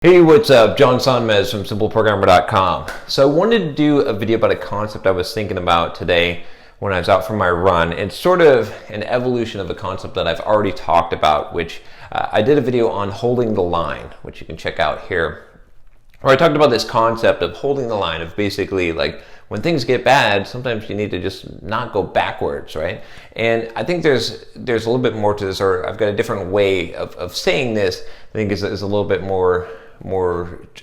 Hey, what's up? John Sonmez from SimpleProgrammer.com. So I wanted to do a video about a concept I was thinking about today when I was out for my run. It's sort of an evolution of a concept that I've already talked about, which I did a video on holding the line, which you can check out here, where I talked about this concept of holding the line, of basically like when things get bad, sometimes you need to just not go backwards, right? And I think there's a little bit more to this, or I've got a different way of saying this. I think is a little bit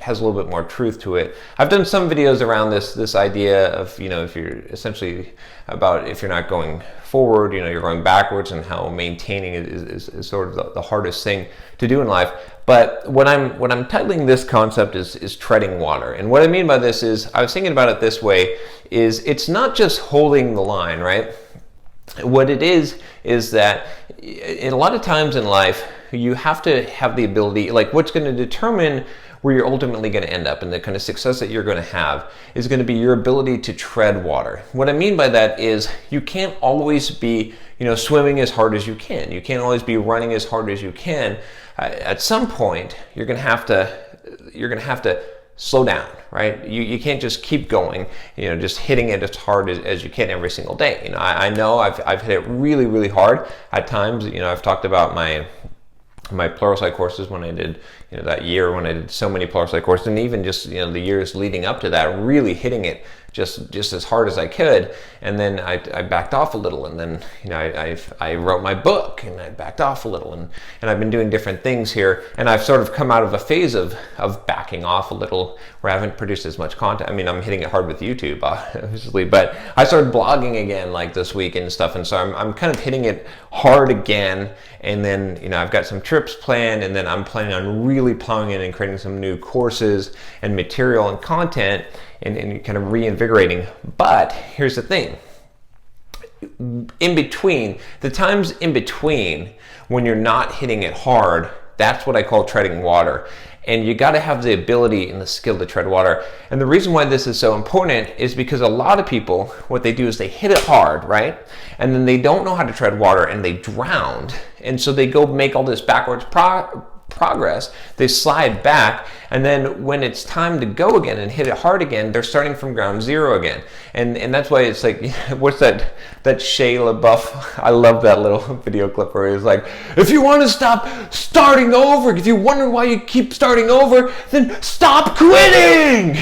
has a little bit more truth to it. I've done some videos around this idea of, if you're essentially about if you're not going forward, you're going backwards, and how maintaining it is sort of the hardest thing to do in life. But what I'm titling this concept is treading water. And what I mean by this is, I was thinking about it this way, is it's not just holding the line, right? What it is that in a lot of times in life, you have to have the ability, like what's going to determine where you're ultimately going to end up and the kind of success that you're going to have is going to be your ability to tread water. What I mean by that is you can't always be, swimming as hard as you can. You can't always be running as hard as you can. At some point, you're going to have to slow down, right? You can't just keep going, just hitting it as hard as you can every single day. I know I've hit it really, really hard at times. I've talked about my Pluralsight courses when I did, that year when I did so many Pluralsight courses, and even just, the years leading up to that, really hitting it just as hard as I could. And then I backed off a little, and then, I wrote my book and I backed off a little, and I've been doing different things here, and I've sort of come out of a phase of backing off a little, where I haven't produced as much content. I mean, I'm hitting it hard with YouTube, obviously, but I started blogging again like this week and stuff, and so I'm kind of hitting it hard again. And then, I've got some trips planned, and then I'm planning on really plowing in and creating some new courses and material and content and kind of reinvigorating. But here's the thing. In between, the times in between when you're not hitting it hard, that's what I call treading water. And you got to have the ability and the skill to tread water. And the reason why this is so important is because a lot of people, what they do is they hit it hard, right? And then they don't know how to tread water, and they drown. And so they go make all this backwards progress. They slide back, and then when it's time to go again and hit it hard again, they're starting from ground zero again. And that's why it's like, what's that Shia LaBeouf? I love that little video clip where he's like, if you want to stop starting over, if you wonder why you keep starting over, then stop quitting,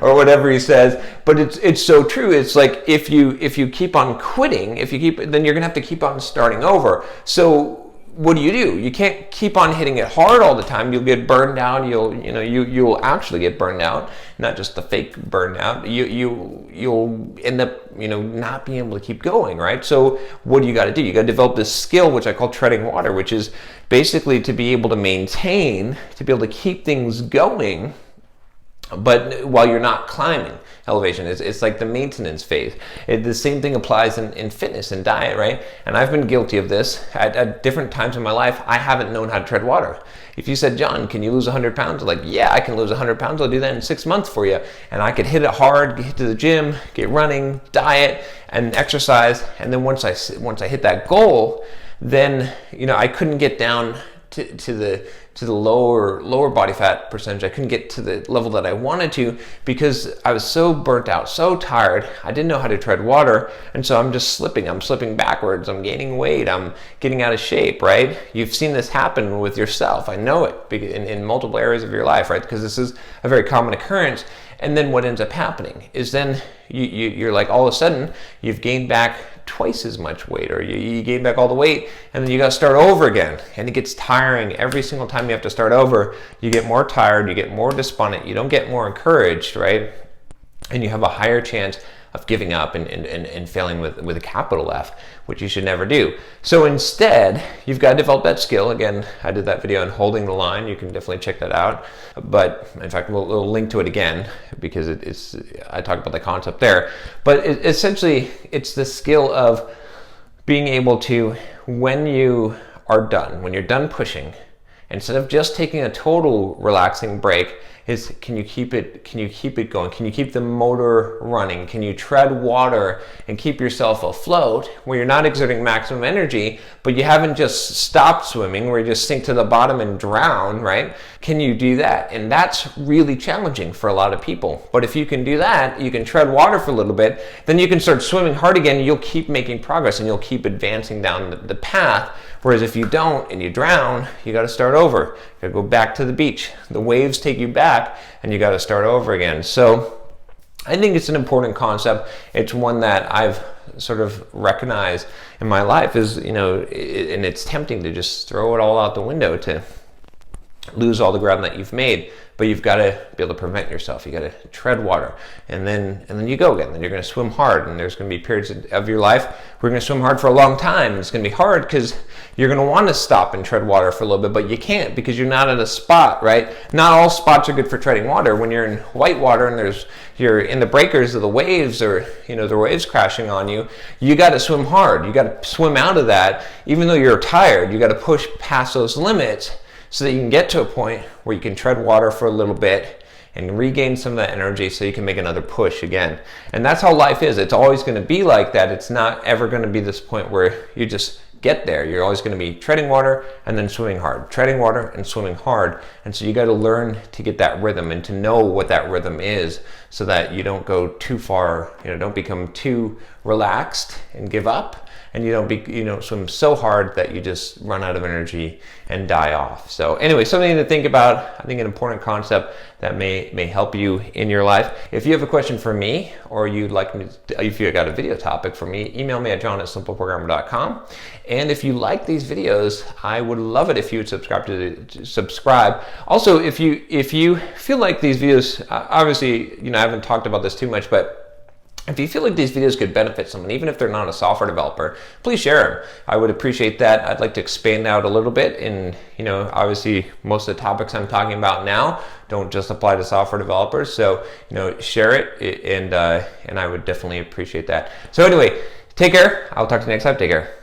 or whatever he says. But it's so true. It's like if you keep on quitting, then you're gonna have to keep on starting over. So what do? You can't keep on hitting it hard all the time. You'll get burned out. You'll actually get burned out, not just the fake burned out. You'll end up, not being able to keep going, right? So what do? You got to develop this skill, which I call treading water, which is basically to be able to maintain, to be able to keep things going, but while you're not climbing elevation. It's like the maintenance phase. The same thing applies in fitness and diet, right? And I've been guilty of this at different times in my life. I haven't known how to tread water. If you said, John, can you lose 100 pounds? I'm like, yeah, I can lose 100 pounds. I'll do that in 6 months for you. And I could hit it hard, get to the gym, get running, diet, and exercise. And then once I hit that goal, then I couldn't get down to the lower body fat percentage. I couldn't get to the level that I wanted to because I was so burnt out, so tired. I didn't know how to tread water, and so I'm just slipping. I'm slipping backwards. I'm gaining weight. I'm getting out of shape, right? You've seen this happen with yourself. I know it in multiple areas of your life, right? Because this is a very common occurrence. And then what ends up happening is then you're like, all of a sudden you've gained back twice as much weight, or you gain back all the weight, and then you got to start over again. And it gets tiring. Every single time you have to start over, you get more tired, you get more despondent, you don't get more encouraged, right? And you have a higher chance of giving up and failing with a capital F, which you should never do. So instead, you've got to develop that skill. Again, I did that video on holding the line. You can definitely check that out. But in fact, we'll link to it again because I talked about the concept there. But essentially, it's the skill of being able to, when you're done pushing, instead of just taking a total relaxing break, is can you keep it going? Can you keep the motor running? Can you tread water and keep yourself afloat where you're not exerting maximum energy, but you haven't just stopped swimming where you just sink to the bottom and drown, right? Can you do that? And that's really challenging for a lot of people. But if you can do that, you can tread water for a little bit, then you can start swimming hard again, and you'll keep making progress and you'll keep advancing down the path. Whereas if you don't and you drown, you got to start over. You got to go back to the beach. The waves take you back and you got to start over again. So I think it's an important concept. It's one that I've sort of recognized in my life is, and it's tempting to just throw it all out the window to lose all the ground that you've made, but you've got to be able to prevent yourself. You got to tread water, and then you go again. Then you're going to swim hard, and there's going to be periods of your life where you're going to swim hard for a long time, and it's going to be hard because you're going to want to stop and tread water for a little bit, but you can't because you're not at a spot, right? Not all spots are good for treading water. When you're in white water and you're in the breakers of the waves, or the waves crashing on you, you got to swim hard. You got to swim out of that, even though you're tired. You got to push past those limits, so that you can get to a point where you can tread water for a little bit and regain some of that energy so you can make another push again. And that's how life is. It's always going to be like that. It's not ever going to be this point where you just get there. You're always going to be treading water and then swimming hard, treading water and swimming hard. And so you got to learn to get that rhythm and to know what that rhythm is so that you don't go too far, don't become too relaxed and give up. And you don't swim so hard that you just run out of energy and die off. So anyway, something to think about. I think an important concept that may help you in your life. If you have a question for me, or you'd like me to, if you got a video topic for me, email me at john@simpleprogrammer.com. And if you like these videos, I would love it if you would subscribe. Also, if you feel like these videos, obviously, I haven't talked about this too much, but if you feel like these videos could benefit someone, even if they're not a software developer, please share them. I would appreciate that. I'd like to expand out a little bit. And, obviously most of the topics I'm talking about now don't just apply to software developers. So, share it, and I would definitely appreciate that. So anyway, take care. I'll talk to you next time. Take care.